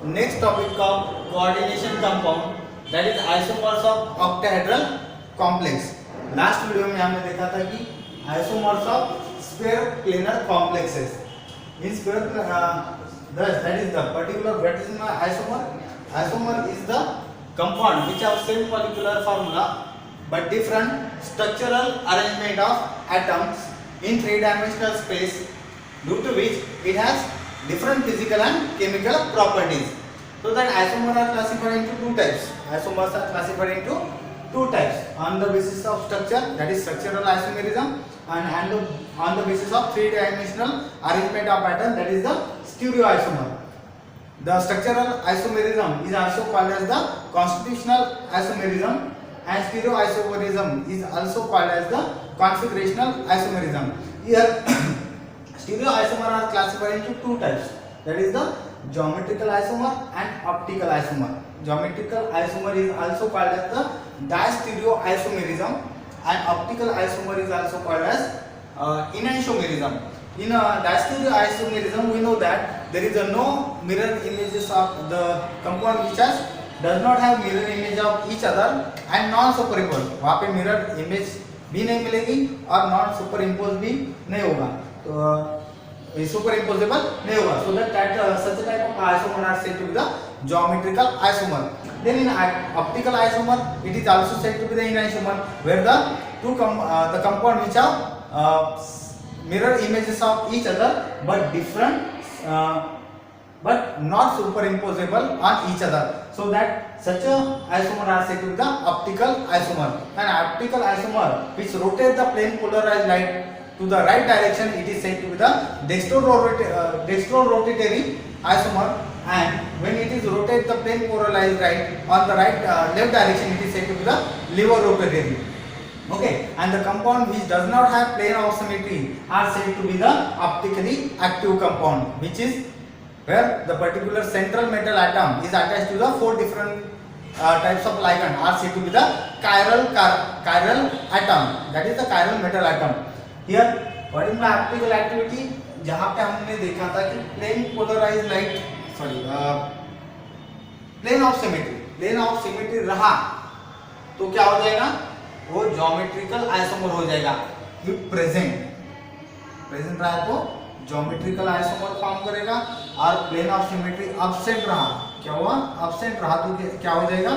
Next topic of coordination compound, that is isomers of octahedral complex. Last video में हमने देखा था कि isomers of square planar complexes. In square thus that is the particular what is my isomer. Isomer is the compound which have same molecular formula but different structural arrangement of atoms in three-dimensional space, due to which it has different physical and chemical properties. So that isomers are classified into two types. Isomers are classified into two types on the basis of structure, that is structural isomerism, and on the basis of three-dimensional arrangement of atom, that is the stereoisomer. The structural isomerism is also called as the constitutional isomerism, and stereoisomerism is also called as the configurational isomerism. Here stereoisomer are classified into two types, that is the geometrical isomer and optical isomer. Geometrical isomer is also called as the distereoisomerism, and optical isomer is also called as enantiomerism. In distereoisomerism, we know that there is no mirror images of the compound which does not have mirror image of each other and non superimpose. वहाँ पे mirror image भी नहीं मिलेगी और non superimpose भी नहीं होगा, तो superimposable नहीं होगा. So that such a type of isomer are said to be the geometrical isomer. Then in optical isomer, it is also said to be the enantiomer, where the the compound which have mirror images of each other but different, but not superimposable on each other. So that such a isomer are said to be the optical isomer. An optical isomer which rotates the plane polarized light to the right direction, it is said to be the dextro-rotatory isomer, and when it is rotate the plane polarized right on the left direction, it is said to be the levo-rotatory. Okay, and the compound which does not have plane of symmetry are said to be the optically active compound, which is where the particular central metal atom is attached to the four different types of ligand are said to be the chiral atom, that is the chiral metal atom. Here what is my optical activity, जहाँ पे हमने देखा था कि plane polarized light, plane of symmetry रहा तो क्या हो जाएगा, वो ज्योमेट्रिकल आइसोमर हो जाएगा. if प्रेजेंट रहा तो ज्योमेट्रिकल आइसोमर फॉर्म करेगा, और प्लेन ऑफ सिमेट्री एब्सेंट रहा, क्या हुआ, एब्सेंट रहा तो क्या हो जाएगा,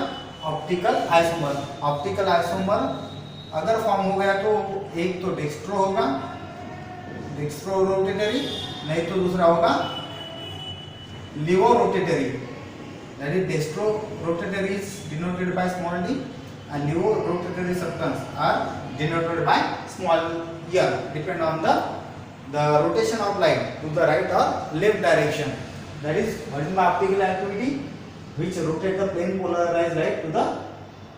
ऑप्टिकल आइसोमर. ऑप्टिकल आइसोमर अगर फॉर्म हो गया तो एक तो डेक्स्ट्रो होगा, डेक्स्ट्रो रोटेटरी, नहीं तो दूसरा होगा levo rotatory. That is dextro rotatory is denoted by small d and levo rotatory substance are denoted by small r, depend on the rotation of light to the right or left direction. That is what is my optical activity, which rotate the plane polarized light to the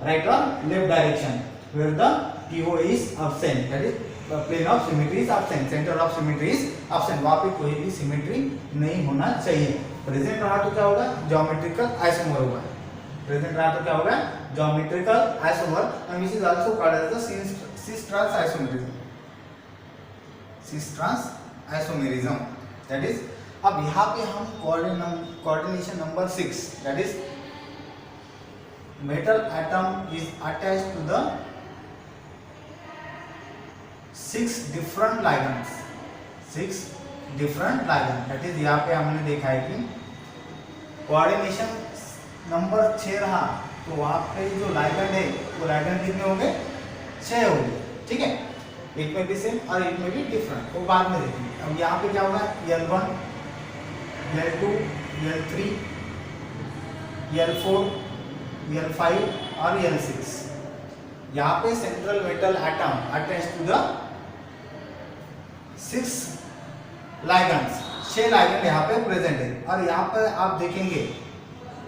right or left direction, where the PO is absent, that is the plane of symmetry is absent, center of symmetry is absent. वहाँ पे कोई भी symmetry नहीं होना चाहिए. Present रहा तो क्या होगा, ज्योमेट्रिकल आइसोमर होगा. प्रेजेंट रहा तो क्या होगा, geometrical isomer, and which is also called as the cis-trans isomerism. cis-trans isomerism, that is. अब यहाँ पे हम coordination number 6, that is metal atom is attached to the 6 different ligands. that is यहाँ पे हमने देखा है कि कोऑर्डिनेशन नंबर 6 रहा तो वहाँ पे जो लाइगैंड है वो लाइगैंड कितने हो गए, 6 हो गए. ठीक है, एक में भी सेम और एक में भी डिफरेंट, वो बाद में देखेंगे. अब यहाँ पे क्या होगा, L1, L2, L3, L4, L5 और L6. यहाँ पे central metal atom attach to the 6 ligands, 6 ligand यहाँ पे प्रेजेंट है. और यहाँ पे आप देखेंगे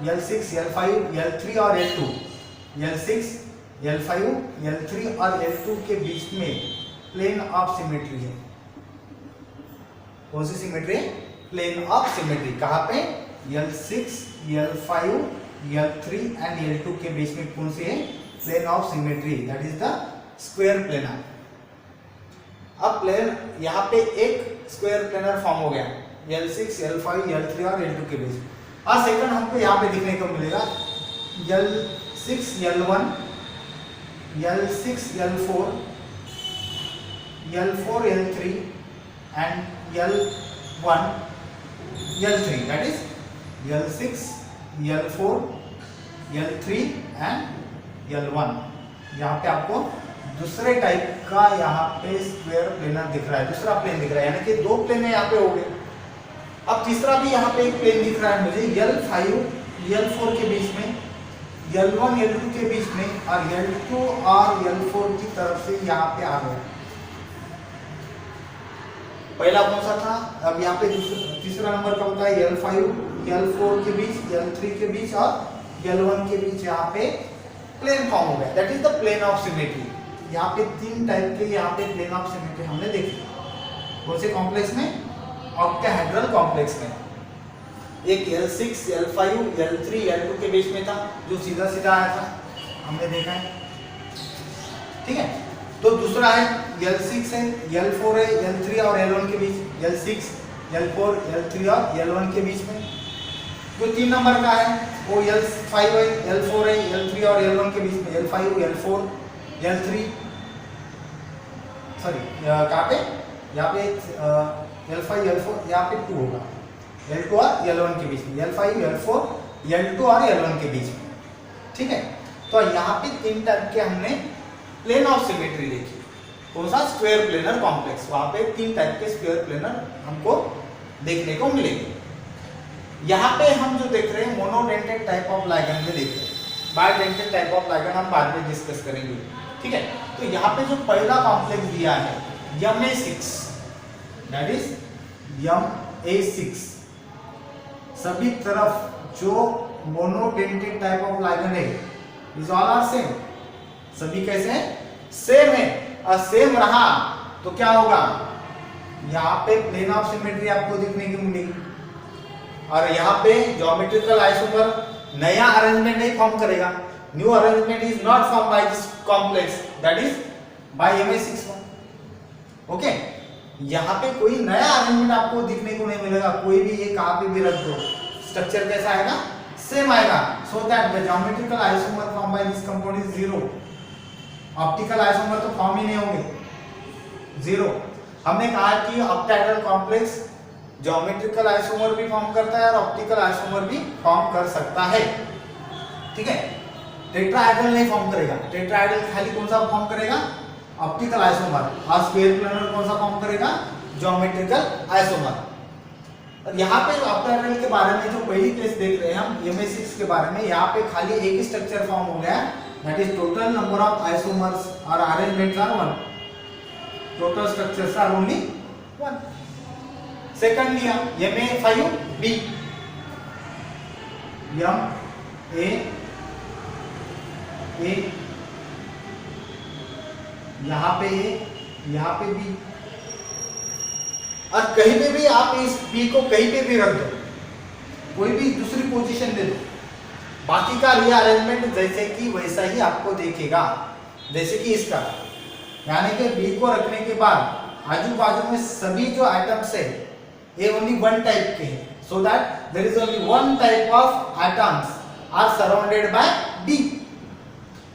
L6, L5, L3 और L2. L6, L5, L3 और L2 के बीच में प्लेन ऑफ सिमेट्री है. कौन सी सिमेट्री है, प्लेन ऑफ सिमेट्री. कहाँ पे, L6, L5, L3 and L2 के बीच में कौन सी है, plane of symmetry, that is the square planar. अब प्लेन यहाँ पे एक स्क्वायर प्लेनर फॉर्म हो गया L6, L5, L3 और L2 के बीच. और सेकंड हमको यहाँ पे दिखने को मिलेगा L6 L1 L6 L4 L4 L3 and L1 L3, that is L6 L4 L3 and L1। यहाँ पे आपको दूसरे टाइप का यहाँ पे स्क्वायर प्लेनर दिख रहा है, दूसरा प्लेन दिख रहा है, यानी कि दो प्लेन यहाँ पे हो गए। अब तीसरा भी यहाँ पे एक प्लेन दिख रहा है मुझे L5 L4 के बीच में, L1 L2 के बीच में, और L2 और L4 की तरफ से यहाँ पे आ गया। पहला कौन सा था? अब यहाँ पे तीसरा नंबर का होता है L5 L4 के बीच, L3 के बीच और L1 के बीच यहाँ पे प्लेन फॉर्म हो गया, that is the plane of symmetry. यहाँ पे तीन टाइप के यहाँ पे प्लेन ऑफ सिमेट्री हमने देखी। कौन से कॉम्प्लेक्स में? ऑक्टाहेड्रल कॉम्प्लेक्स में। एक L6 L5 L3 L2 के बीच में था जो सीधा सीधा आया था, हमने देखा है, ठीक है। तो दूसरा है L6 है, L4 है, L3 और L1 के बीच, L6 L4 L3 और L1 के बीच में। जो 3 नंबर का है वो L5 है, L4 है, L3 और L1 के बीच में, L5 L4 L3, सॉरी कहाँ पे, यहाँ पे L5 L4 यहाँ पे 2 होगा, L2 और L1 के बीच में, L5 L4 L2 और L1 के बीच में, ठीक है। तो यहाँ पे 3 टाइप के हमने प्लेन ऑफ सिमेट्री देखी। कौन सा? Square planar complex. वहां पे 3 टाइप के स्क्वायर प्लेनर हमको देखने को मिलेंगे। यहाँ पे हम जो देख रहे हैं मोनोडेंटेड टाइप ऑफ लाइगन में देख रहे हैं, बाइडेंटेड टाइप ऑफ लाइगन हम बाद में डिस्कस करेंगे, ठीक है। तो यहाँ पे जो पहला कॉम्प्लेक्स दिया है Ma6, दैट इज Ma6, सभी तरफ जो मोनोडेंटेड टाइप ऑफ लाइगन है इज ऑल आर सेम, सभी कैसे हैं? सेम है। और सेम रहा तो क्या होगा? यहाँ पे प्लेन ऑफ सिमेट्री आपको दिखने की मिलेगी, और यहाँ पे ज्योमेट्रिकल आइसोमर नया अरेंजमेंट नहीं फॉर्म करेगा। New arrangement is not form by this complex, that is by Ma6। Okay, यहाँ पे कोई नया अरेंजमेंट आपको दिखने को नहीं मिलेगा। कोई भी ये कहाँ पे भी रख दो, स्ट्रक्चर कैसा आएगा? सेम आएगा। So that the geometrical isomer form by this compound is 0। Optical isomer तो फॉर्म ही नहीं होंगे, 0। हमने कहा कि ऑक्टाहेड्रल कॉम्प्लेक्स ज्योमेट्रिकल आइसोमर भी फॉर्म करता है और ऑप्टिकल आइसोमर भी फॉर्म कर सकता है, ठीक है। टेट्राहेड्रल नहीं फॉर्म करेगा। टेट्राहेड्रल खाली कौन सा फॉर्म करेगा? Optical isomer. और स्क्वायर प्लेनर कौन सा फॉर्म करेगा? Geometrical isomer. और यहाँ पे ऑक्टाहेड्रल के बारे में जो पहली केस देख रहे हैं हम Ma6 के बारे में, यहाँ पे खाली एक ही स्ट्रक्चर फॉर्म हो गया, that is total number of isomers or arrangements are 1, total structures are only 1। second लिया Ma5B, Ma A, यहाँ पे A, यहाँ पे B, और कहीं पे भी आप इस B को कहीं पे भी रख दो, कोई भी दूसरी पोजीशन दे दो, बाकी का रीअरेंजमेंट जैसे कि वैसा ही आपको देखेगा, जैसे कि इसका, यानी कि बी को रखने के बाद आजू बाजू में सभी जो आइटम्स है ये ओनली वन टाइप के हैं, so that there is only one type of items are surrounded by B,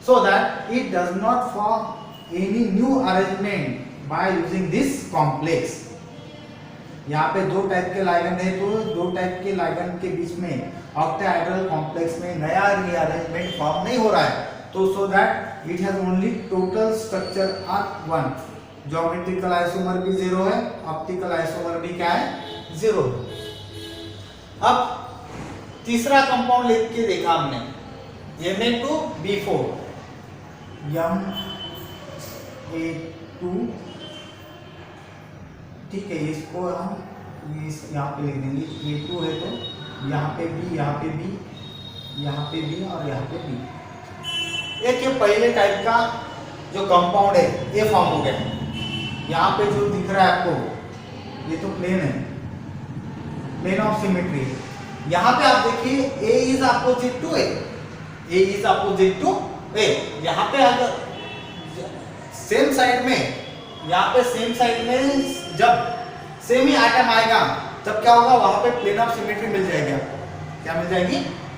so that it does not form any new arrangement by using this complex. यहाँ पे 2 टाइप के ligand है, तो 2 type के ligand के बीच में ऑक्टाहेड्रल कॉम्प्लेक्स में नया रीअरेंजमेंट फॉर्म नहीं हो रहा है, तो so that it has only total structure are 1। Geometrical isomer भी 0 है, ऑप्टिकल आइसोमर भी क्या है? 0। अब तीसरा कंपाउंड लिख के देखा हमने Ma2B4, Ma2, ठीक है। इसको हम यहाँ पे लिख देंगे, A2 है तो यहाँ पे B, यहाँ पे B, यहाँ पे B और यहाँ पे B। एक ये पहले टाइप का जो कंपाउंड है ये फॉर्म हो गया। यहाँ पे जो दिख रहा है आपको ये तो प्लेन है, प्लेन ऑफ सिमेट्री है। यहाँ पे आप देखिए A is opposite to A, A is opposite to A। यहाँ पे अगर सेम साइड में, यहाँ पे सेम साइड में जब सेम ही आइटम आएगा तब क्या होगा? वहां पे प्लेन ऑफ सिमेट्री मिल जाएगी आपको। क्या मिल जाएगी?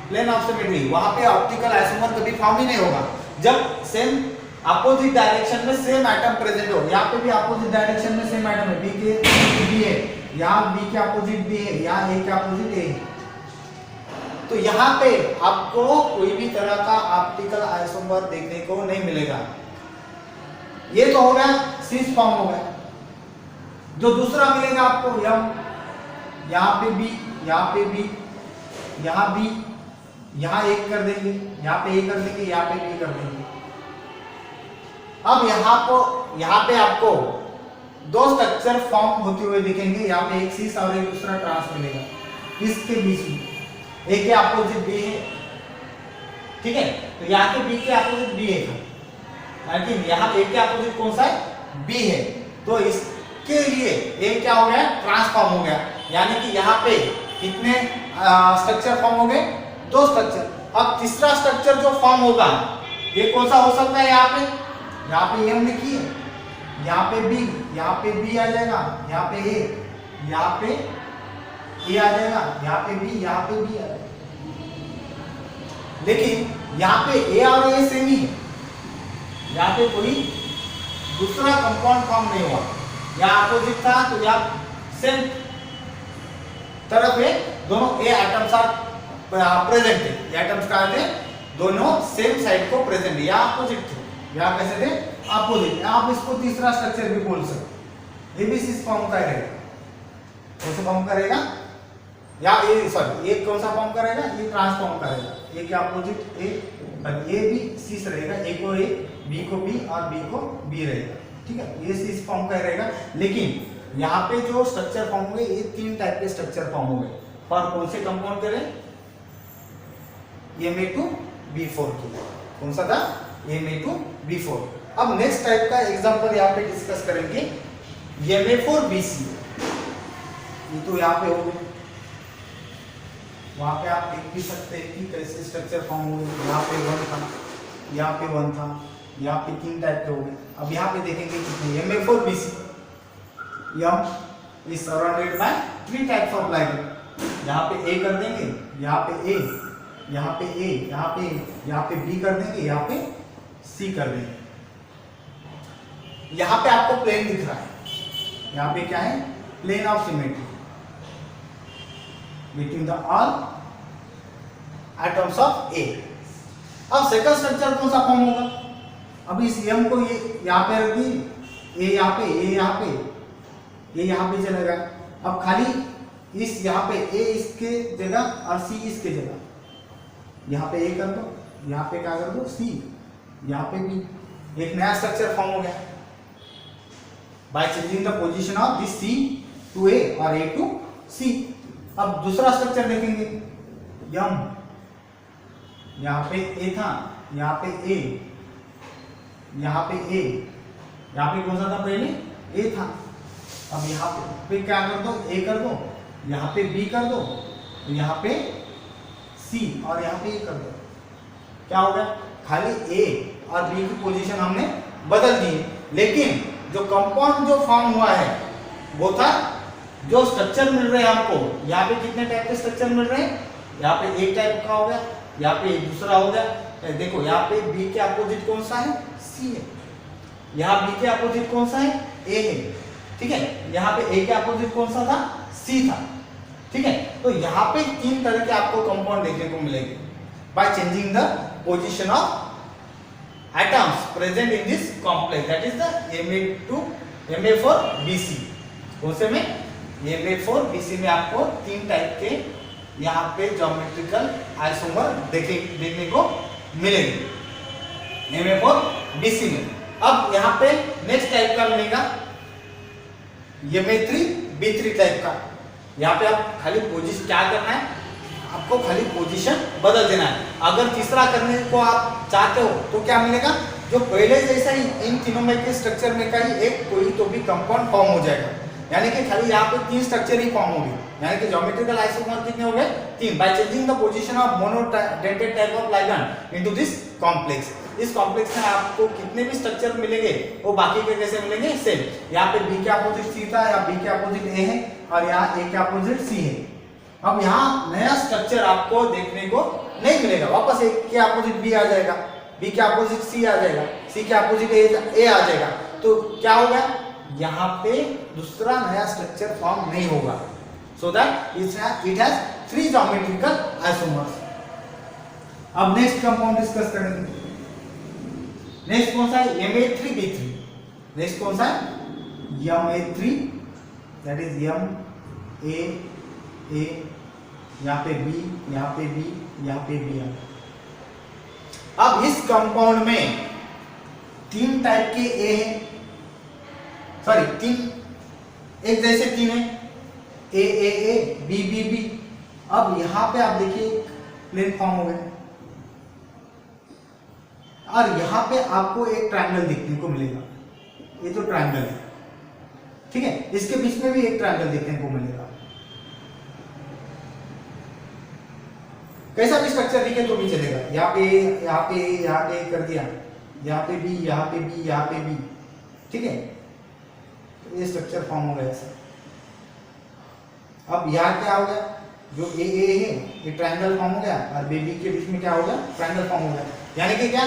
Plane of symmetry. वहां पे ऑप्टिकल आइसोमर कभी फॉर्म ही नहीं होगा जब सेम अपोजिट डायरेक्शन में सेम एटम प्रेजेंट हो। यहाँ पे भी अपोजिट डायरेक्शन में सेम एटम है, बी के बी है, यहाँ बी के अपोजिट बी है, यहाँ ए के अपोजिट ए है। तो यहाँ पे आपको कोई भी तरह का ऑप्टिकल आइसोमर देखने को नहीं मिलेगा। ये तो हो गया सिस फॉर्म हो गया। जो दूसरा मिलेगा आपको यम, यहाँ पे बी, यहाँ पे बी, यहाँ बी, यहाँ एक कर देंगे, यहाँ पे ए कर देंगे, यहाँ पे बी कर देंगे। अब यहाँ पे आपको दो स्ट्रक्चर फॉर्म होते हुए दिखेंगे। यहाँ पे एक सिस और एक दूसरा ट्रांस मिलेगा इसके बीच में। ए के अपोजिट बी है, ठीक है, तो यहाँ के बी के अपोजिट बी है, लेकिन यहाँ ए के अपोजिट कौन सा है? बी है। तो इसके लिए ए क्या हो गया? ट्रांसफॉर्म हो गया। यानी कि यहाँ पे कितने स्ट्रक्चर फॉर्म हो गए? दो स्ट्रक्चर। अब तीसरा स्ट्रक्चर जो फॉर्म होगा ये कौन सा हो सकता है? यहाँ पे एम लिखी है, यहाँ पे बी, यहाँ पे बी आ जाएगा, यहाँ पे ए, यहाँ पे ए आ जाएगा, यहाँ पे बी, यहाँ पे बी आ जाएगा। लेकिन यहाँ पे ए और ए सेम ही है, यहाँ पे कोई दूसरा कंपाउंड फॉर्म नहीं हुआ। यहाँ अपोजिट था तो यहाँ सेम तरफ है, दोनों ए एटम्स आर प्रेजेंट है। ये एटम्स कहाँ थे? दोनों सेम साइड को प्रेजेंट है। यहाँ अपोजिट थे, यहाँ कैसे थे? अपोजिट। आप इसको तीसरा स्ट्रक्चर भी बोल सकते। ये भी सिस फॉर्म का रहेगा। कौन सा फॉर्म करेगा? या ये सॉरी, ये कौन सा फॉर्म करेगा? ये ट्रांसफॉर्म करेगा। ए के अपोजिट ए, और ये भी सिस रहेगा। ए को ए, बी को बी और बी को बी रहेगा, ठीक है। ये सिस फॉर्म का रहेगा। लेकिन यहाँ पे जो स्ट्रक्चर फॉर्म हुए ये तीन टाइप के स्ट्रक्चर फॉर्म हुए। और कौन से कंपाउंड करें? Ma2B4 की। कौन सा था? Ma2B4। अब नेक्स्ट टाइप का एग्जांपल यहाँ पे डिस्कस करेंगे, Ma4BC। ये तो यहाँ पे हो गए, वहां पे आप देख भी सकते हैं कि कैसे स्ट्रक्चर फॉर्म हुए। यहाँ पे 1 था, यहाँ पे 1 था, यहाँ पे 3 टाइप के हो गए। अब यहाँ पे देखेंगे कितने? Ma4BC M is surrounded by 3 types of ligand. यहाँ पे ए कर देंगे, यहाँ पे ए, यहाँ पे ए, यहाँ पे यहाँ पे बी कर देंगे, यहाँ पे सी कर देंगे। यहाँ पे आपको प्लेन दिख रहा है, यहाँ पे क्या है? Plane of symmetry between the all atoms of A. अब सेकंड स्ट्रक्चर कौन सा फॉर्म होगा? अब इस एम को ये यहाँ पे रख दी, ए यहाँ पे, ए यहाँ पे, ये यहाँ पे चलेगा। अब खाली इस यहाँ पे ए इसके जगह और सी इसके जगह, यहाँ पे ए कर दो, यहाँ पे क्या कर दो? सी, यहाँ पे भी एक नया स्ट्रक्चर फॉर्म हो गया by changing the position of this C to A और ए टू सी। अब दूसरा स्ट्रक्चर देखेंगे, यम, यहाँ पे ए था, यहाँ पे ए, यहाँ पे ए, यहाँ पे कौन सा था पहले? ए था। अब यहाँ पे क्या कर दो? ए कर दो, यहाँ पे बी कर दो, यहाँ पे सी और यहाँ पे ए कर दो। क्या हो गया? खाली ए और बी की पोजीशन हमने बदल दी, लेकिन जो कंपाउंड जो फॉर्म हुआ है वो था, जो स्ट्रक्चर मिल रहे हैं हमको, यहाँ पे कितने टाइप के स्ट्रक्चर मिल रहे हैं? यहाँ पे एक टाइप का हो गया, यहाँ पे दूसरा हो गया। देखो यहाँ पे बी के अपोजिट कौन सा है? सी है। यहाँ बी के अपोजिट कौन सा है? ए है, ठीक है। यहाँ पे ए के अपोजिट कौन सा था? सी था, ठीक है। तो यहाँ पे 3 तरह के आपको कंपाउंड देखने को मिलेंगे bye changing the position of atoms present in this complex, that is the Ma4BC। कौन से में? Ma4BC में आपको 3 टाइप के यहाँ पे ज्योमेट्रिकल आइसोमर देखने को मिलेंगे Ma4BC में। अब यहाँ पे नेक्स्ट टाइप का मिलेगा Ma3B3 टाइप का। यहाँ पे आप खाली पोजीशन क्या करना है? आपको खाली पोजीशन बदल देना है। अगर तीसरा करने को आप चाहते हो तो क्या मिलेगा? जो पहले जैसा ही इन तीनों में के स्ट्रक्चर में का ही एक कोई तो भी कंपाउंड फॉर्म हो जाएगा। यानी कि खाली यहाँ पे 3 स्ट्रक्चर ही फॉर्म होगी। यानी कि ज्योमेट्रिकल आइसोमर कितने हो गए? 3 bye changing the position of monodentate type of ligand into this complex. इस कॉम्प्लेक्स में आपको कितने भी स्ट्रक्चर मिलेंगे वो बाकी के कैसे मिलेंगे? सेम। यहाँ पे बी के अपोजिट सी था, या बी के अपोजिट ए है, और यहाँ ए के अपोजिट सी है। अब यहाँ नया स्ट्रक्चर आपको देखने को नहीं मिलेगा, वापस ए के अपोजिट बी आ जाएगा, बी के अपोजिट सी आ जाएगा, सी के अपोजिट ए आ जाएगा। तो क्या होगा, यहाँ पे दूसरा नया स्ट्रक्चर फॉर्म नहीं होगा। सो that it has 3 geometrical isomers. अब नेक्स्ट कंपाउंड डिस्कस करेंगे। नेक्स्ट कौन सा है, Ma3B3। नेक्स्ट कौन सा है, Ma3, दैट इज Ma, यहाँ पे B, यहाँ पे B, यहाँ पे B। अब इस कंपाउंड में 3 टाइप के A हैं, सॉरी 3 एक जैसे 3 है, A, B। अब यहाँ पे आप देखिए प्लेन फॉर्म हो गए और यहाँ पे आपको एक ट्रायंगल देखने को मिलेगा। ये जो ट्रायंगल है, ठीक है, इसके बीच में भी एक ट्रायंगल देखने को मिलेगा। कैसा भी स्ट्रक्चर दिखे तो भी चलेगा। यहाँ पे कर दिया, यहाँ पे B, यहाँ पे B, यहाँ पे B, ठीक है, तो ये स्ट्रक्चर फॉर्म हो गया ऐसा। अब यहाँ क्या हो गया, जो A है ये ट्रायंगल फॉर्म हो गया और B के बीच में क्या हो गया, ट्रायंगल फॉर्म हो गया। यानी कि क्या,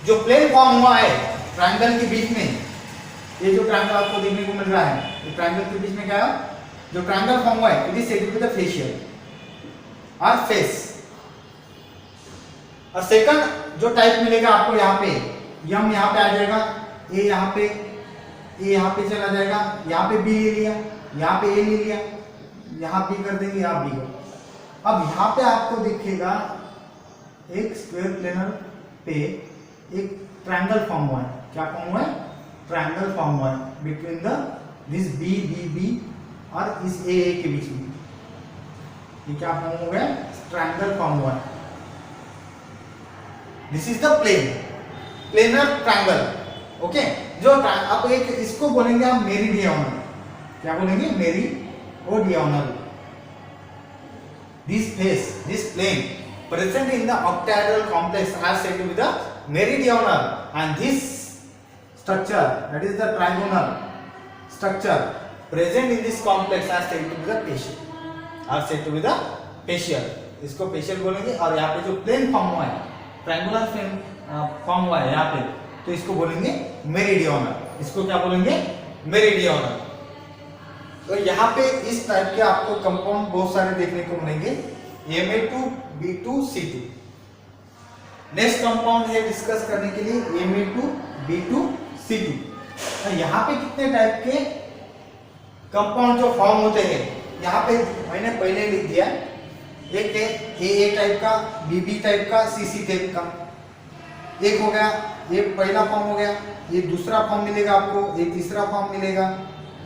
जो प्लेन फॉर्म हुआ है ट्रायंगल के बीच में, ये जो ट्रायंगल आपको देखने को मिल रहा है, ये ट्रायंगल के बीच में क्या है, जो ट्रायंगल फॉर्म हुआ है, it is said to the facial और फेस। और सेकंड जो टाइप मिलेगा आपको यहाँ पे, यम यहाँ पे आ जाएगा, ए यहाँ पे चला जाएगा, यहाँ पे बी ले लिया, यहाँ पे ए ले लिया, यहाँ बी कर देंगे, यहाँ बी कर। अब यहाँ पे आपको दिखेगा एक स्क्वायर प्लेनर पे एक ट्रायंगल फॉर्म हुआ है। क्या फॉर्म हुआ है, ट्रायंगल फॉर्म हुआ है बिटवीन द दिस बी और इस ए के बीच में। ये क्या फॉर्म हो गया, ट्रायंगल फॉर्म हुआ है। This is the planar triangle, okay. जो आप एक इसको बोलेंगे आप मेरीडियोनल, क्या बोलेंगे, meridional. This face, this plane present in the octahedral complex are said to be the meridional, and this structure, that is the trigonal structure present in this complex are said to be the facial, इसको facial बोलेंगे। और यहाँ पे जो plane form हुआ है, triangular form हुआ है यहाँ पे, तो इसको बोलेंगे मेरीडियोनल। इसको क्या बोलेंगे, मेरीडियोनल। तो यहाँ पे इस टाइप के आपको कंपाउंड बहुत सारे देखने को मिलेंगे, Ma2B2C2। नेक्स्ट कंपाउंड है डिस्कस करने के लिए Ma2B2C2। तो यहाँ पे कितने टाइप के कंपाउंड जो फॉर्म होते हैं, यहाँ पे मैंने पहले लिख दिया। एक है AA टाइप का, BB टाइप का, CC टाइप का। एक हो गया, ये पहला फॉर्म हो गया, ये दूसरा फॉर्म मिलेगा आपको, ये तीसरा फॉर्म मिलेगा,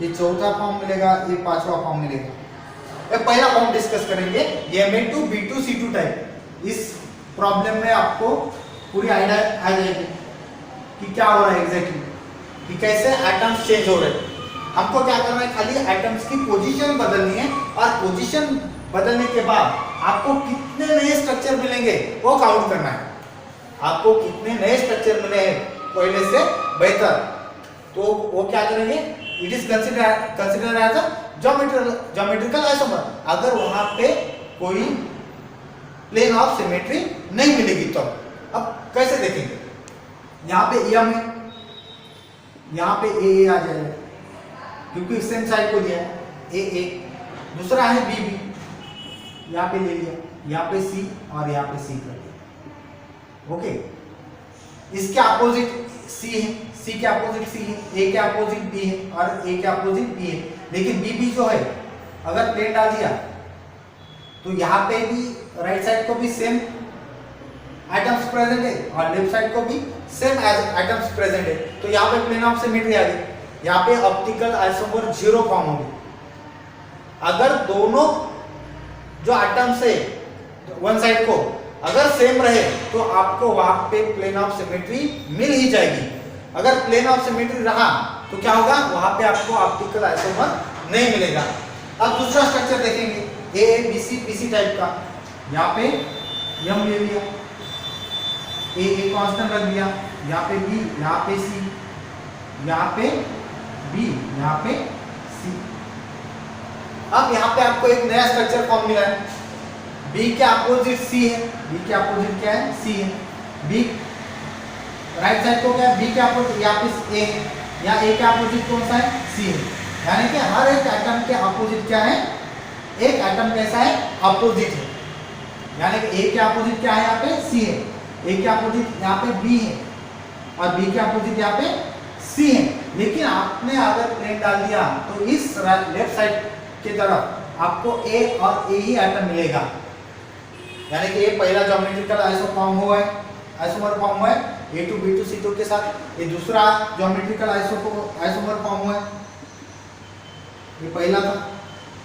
ये चौथा फॉर्म मिलेगा, ये पांचवा फॉर्म मिलेगा। पहला फॉर्म डिस्कस करेंगे, Ma2B2C2 टाइप। इस प्रॉब्लम में आपको पूरी आइडिया आ जाएगी कि क्या हो रहा है एग्जैक्टली, कि कैसे एटम्स चेंज हो रहे हैं। हमको क्या करना है, खाली एटम्स की पोजीशन बदलनी है, और पोजीशन बदलने के बाद आपको कितने नए स्ट्रक्चर मिलेंगे वो काउंट करना है। आपको कितने नए स्ट्रक्चर मिले हैं पहले से बेहतर, तो वो क्या करेंगे, it is consider as a geometrical isomer. अगर वहां पे कोई प्लेन ऑफ सिमेट्री नहीं मिलेगी तो अब कैसे देखेंगे, यहाँ पे एम है, यहाँ पे ए आ जाएगा क्योंकि सेम साइड को दिया है ए। दूसरा है बी, यहाँ पे ले लिया, यहाँ पे सी और यहाँ पे सी कर दिया, ओके। इसके अपोजिट सी है, सी के अपोजिट सी है, ए के अपोजिट बी है और ए के अपोजिट बी है। लेकिन बी जो है अगर प्लेन डाल दिया तो यहाँ पे भी राइट साइड को भी सेम आइटम्स प्रेजेंट है और लेफ्ट साइड को भी सेम आइटम्स प्रेजेंट है, तो यहाँ पे प्लेन ऑफ सिमेट्री आ गई। यहाँ पे ऑप्टिकल आइसोमर 0 फॉर्म होगी। अगर दोनों जो आइटम्स है वन साइड को अगर सेम रहे तो आपको वहां पे प्लेन ऑफ सिमेट्री मिल ही जाएगी। अगर प्लेन ऑफ सिमेट्री रहा तो क्या होगा, वहां पे आपको ऑप्टिकल आइसोमर नहीं मिलेगा। अब दूसरा स्ट्रक्चर देखेंगे, ABC टाइप का। यहाँ पे यम ले लिया, ए कांस्टेंट रख दिया, यहाँ पे बी, यहाँ पे सी, यहाँ पे बी, यहाँ पे सी। अब यहाँ पे आपको एक नया स्ट्रक्चर फॉर्म मिला है, बी के अपोजिट सी है, बी के अपोजिट क्या है, सी है, बी राइट साइड को क्या है, बी के अपोजिट यहाँ पे ए है, यहाँ ए के अपोजिट कौन सा है, सी है, यानी कि हर एक एटम के अपोजिट क्या है, एक एटम कैसा है, अपोजिट है, यानी कि ए के अपोजिट क्या है, यहाँ पे सी है, ए के अपोजिट यहाँ पे बी है और बी के अपोजिट यहाँ पे सी है। लेकिन आपने अगर प्लेन डाल दिया तो इस लेफ्ट साइड की तरफ आपको ए और ए ही एटम मिलेगा, यानी कि ये पहला ज्योमेट्रिकल आइसोफॉर्म हुआ है, आइसोमर फॉर्म हुआ है A2B2C2 के साथ, ये दूसरा ज्योमेट्रिकल आइसोमर फॉर्म हुआ है, ये पहला था,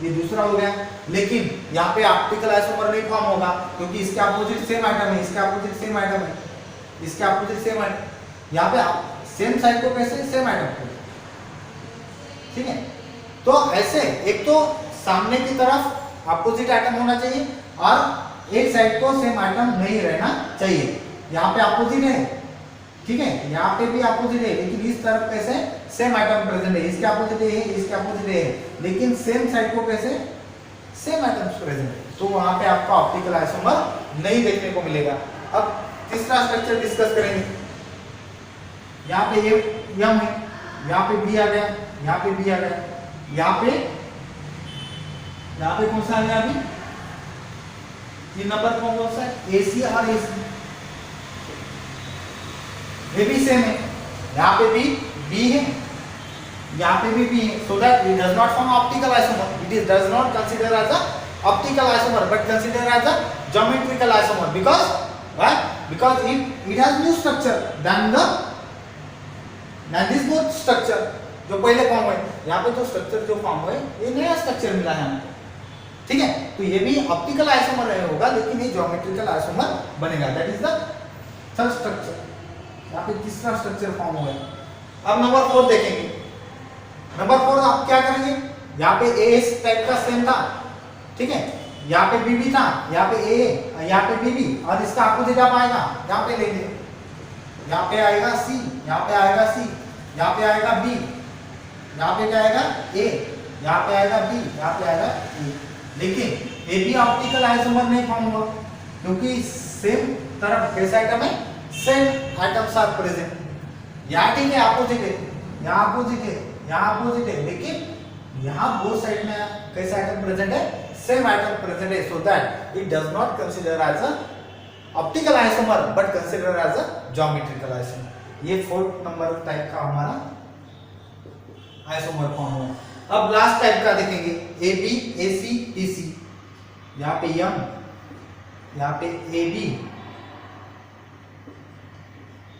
ये दूसरा हो गया। लेकिन यहाँ पे ऑप्टिकल आइसोमर नहीं फॉर्म होगा क्योंकि इसके अपोजिट सेम आइटम है, इसके अपोजिट सेम आइटम है, इसके अपोजिट सेम आइटम, यहाँ पे सेम साइड को कैसे, सेम आइटम को, ठीक है। तो ऐसे एक तो सामने की तरफ अपोजिट आइटम होना चाहिए और एक साइड को सेम आइटम नहीं रहना चाहिए। यहाँ पे अपोजिट है, ठीक है, यहाँ पे भी अपोजिट है, लेकिन इस तरफ कैसे सेम आइटम प्रेजेंट है, इसके अपोजिट है, इसके अपोजिट है, लेकिन सेम साइड को कैसे सेम आइटम्स प्रेजेंट है, तो वहां पे आपका ऑप्टिकल आइसोमर नहीं देखने को मिलेगा। अब तीसरा स्ट्रक्चर डिस्कस करेंगे, यहाँ पे ये एम है, यहाँ पे बी आ गया, यहाँ पे बी आ गया, यहाँ पे कौन सा आ गया, अभी 3 नंबर कौन सा है, एसी और एसी, ये भी सेम है, यहाँ पे भी बी है, यहाँ पे भी बी है, so that it does not form optical isomer, does not consider as a optical isomer but consider as a geometrical isomer because why, because it has new structure than this both structure जो पहले form हुए, यहाँ पे जो structure जो form हुए ये नया स्ट्रक्चर मिला है हमको, ठीक है। तो ये भी ऑप्टिकल आइसोमर नहीं होगा लेकिन ये ज्योमेट्रिकल आइसोमर बनेगा, that is the third structure. यहाँ पे तीसरा स्ट्रक्चर फॉर्म हो गया। अब नंबर 4 देखेंगे, नंबर 4 आप क्या करेंगे, यहाँ पे ए इस टाइप का सेम था, ठीक है, यहाँ पे बी भी था, यहाँ पे ए, यहाँ पे बी भी, और इसका अपोजिट आप आएगा, यहाँ पे लेंगे, यहाँ पे आएगा सी, यहाँ पे आएगा सी, यहाँ पे आएगा बी, यहाँ पे क्या आएगा ए, यहाँ पे आएगा बी, यहाँ पे आएगा ए। लेकिन ए भी ऑप्टिकल आइसोमर नहीं फॉर्म हुआ क्योंकि सेम तरफ कैसा आइटम है, सेम आइटम्स आर प्रेजेंट, यहाँ ठीक है अपोजिट है, यहाँ अपोजिट है, यहाँ अपोजिट है, लेकिन यहाँ बोथ साइड में कैसा आइटम प्रेजेंट है, सेम आइटम प्रेजेंट है, so that it does not consider as a optical isomer but consider as a geometrical isomer. ये 4th नंबर टाइप का हमारा आइसोमर फॉर्म हुआ। अब लास्ट टाइप का देखेंगे, A B A C T C, यहाँ पे एम, यहाँ पे ए बी,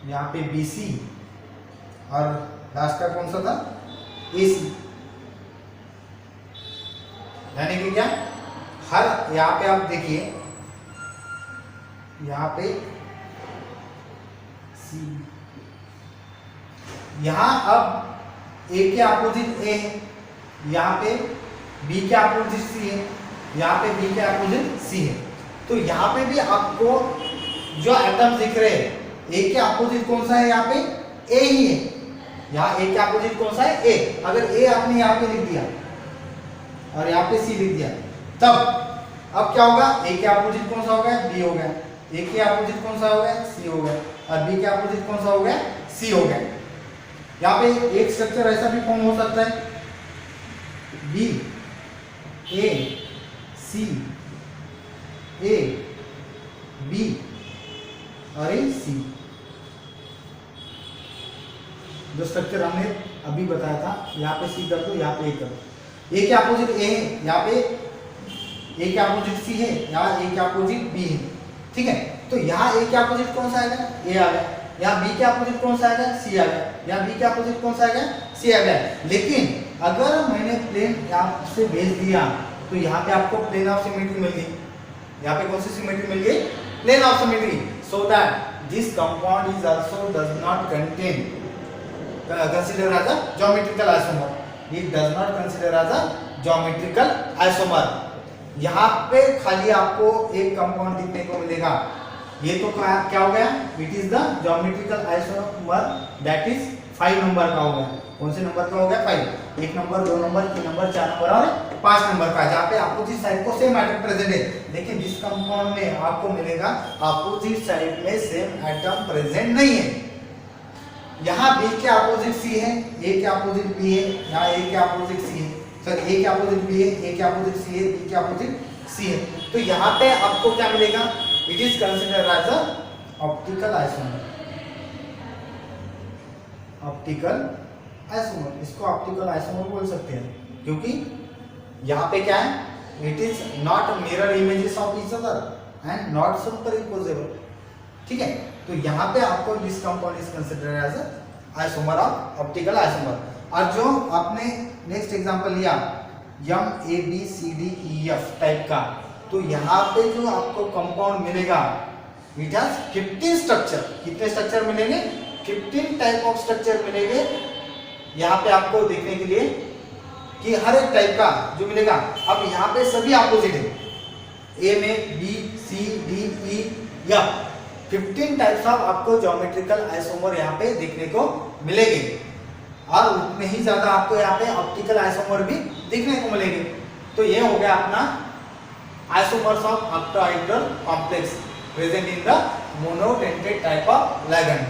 यहाँ पे बी सी और लास्ट का कौन सा था, ए सी, यानी कि क्या, हर यहाँ पे आप देखिए, यहाँ पे सी, यहाँ अब ए के अपोजिट ए है, यहाँ पे बी के अपोजिट सी है, यहाँ पे बी के अपोजिट सी है, तो यहाँ पे भी आपको जो एटम्स दिख रहे हैं, ए के अपोजिट कौन सा है, यहाँ पे ए ही है, यहाँ ए के अपोजिट कौन सा है, ए, अगर ए आपने यहाँ पे लिख दिया और यहाँ पे सी लिख दिया, तब अब क्या होगा, ए के अपोजिट कौन सा हो गया, बी हो गया, ए के अपोजिट कौन सा हो गया, सी हो गया, और बी के अपोजिट कौन सा हो गया, सी हो गया। यहाँ पे एक स्ट्रक्चर ऐसा भी फॉर्म हो सकता है, B A C A B और ए सी, जो स्ट्रक्चर हमने अभी बताया था, यहाँ पे सी कर दो, यहाँ पे ए कर दो, ए के अपोजिट ए है, यहाँ पे ए के अपोजिट सी है, यहाँ ए के अपोजिट बी है, ठीक है। तो यहाँ ए के अपोजिट कौन सा आएगा, ए आ गया, यहाँ बी के अपोजिट कौन सा आ गया, सी आ गया, यहाँ बी के अपोजिट कौन सा आ गया, सी आ गया। लेकिन अगर मैंने प्लेन यहाँ से भेज दिया तो यहाँ पे आपको प्लेन ऑफ सिमेट्री मिल गई, यहाँ पे कौन सी सिमेट्री मिल गई, plane of symmetry, so that this compound is also does not contain consider as a geometrical isomer, it does not consider as a geometrical isomer. यहाँ पे खाली आपको एक कंपाउंड दिखने को मिलेगा, ये तो क्या हो गया, it is the geometrical isomer, that is 5 number का हो गया, कौन से नंबर का हो गया, 5। 1 नंबर, 2 नंबर, 3 नंबर, 4 नंबर और 5 नंबर का, जहाँ पे अपोजिट साइड को सेम एटम प्रेजेंट है। देखिए जिस कंपाउंड में आपको मिलेगा अपोजिट साइड में सेम एटम प्रेजेंट नहीं है। यहाँ B के अपोजिट C है, A के अपोजिट B है, यहाँ A के अपोजिट C है, सॉरी A के अपोजिट B है, A के अपोजिट C है, B के अपोजिट C है। तो यहाँ पे आपको क्या मिलेगा? It is considered as a optical isomer. Optical isomer, इसको ऑप्टिकल आइसोमर बोल सकते हैं, क्योंकि यहाँ पे क्या है? It is not mirror images of each other and not superimposable. ठीक है, तो यहाँ पे आपको this compound is considered as a isomer of optical isomer. और जो आपने नेक्स्ट एग्जांपल लिया MABCDEF टाइप का, तो यहाँ पे जो आपको कंपाउंड मिलेगा इट हैज 15 स्ट्रक्चर। कितने स्ट्रक्चर मिलेंगे? 15 टाइप ऑफ स्ट्रक्चर मिलेंगे यहाँ पे आपको देखने के लिए, कि हर एक टाइप का जो मिलेगा। अब यहाँ पे सभी अपोजिट है, ए में B C D E F, 15 types of आपको ज्योमेट्रिकल आइसोमर यहाँ पे देखने को मिलेंगे, और उतने ही ज्यादा आपको यहाँ पे ऑप्टिकल आइसोमर भी देखने को मिलेंगे। तो ये हो गया अपना isomers of octahedral complex present in the monodentate type of ligand.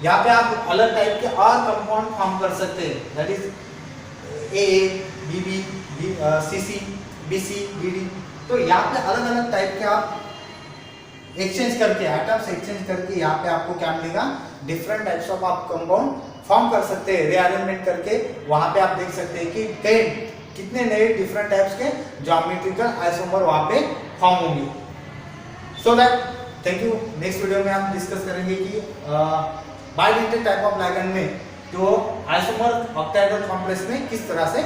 यहाँ पे आप अलग टाइप के और कंपाउंड फॉर्म कर सकते हैं, that is AA, BB, CC, BC, BD। तो यहाँ पे अलग अलग टाइप के आप एक्सचेंज करके, एटम्स एक्सचेंज करके यहाँ पे आपको क्या मिलेगा? डिफरेंट टाइप्स ऑफ आप कंपाउंड फॉर्म कर सकते हैं। रीअरेंजमेंट करके वहाँ पे आप देख सकते हैं कि कितने नए डिफरेंट टाइप्स के ज्योमेट्रिकल आइसोमर वहाँ पे फॉर्म होंगे। So that thank you. Next video में हम डिस्कस करेंगे कि बाइडेंटेड टाइप ऑफ लिगैंड में जो आइसोमर ऑक्टाहेड्रल कॉम्प्लेक्स में किस तरह से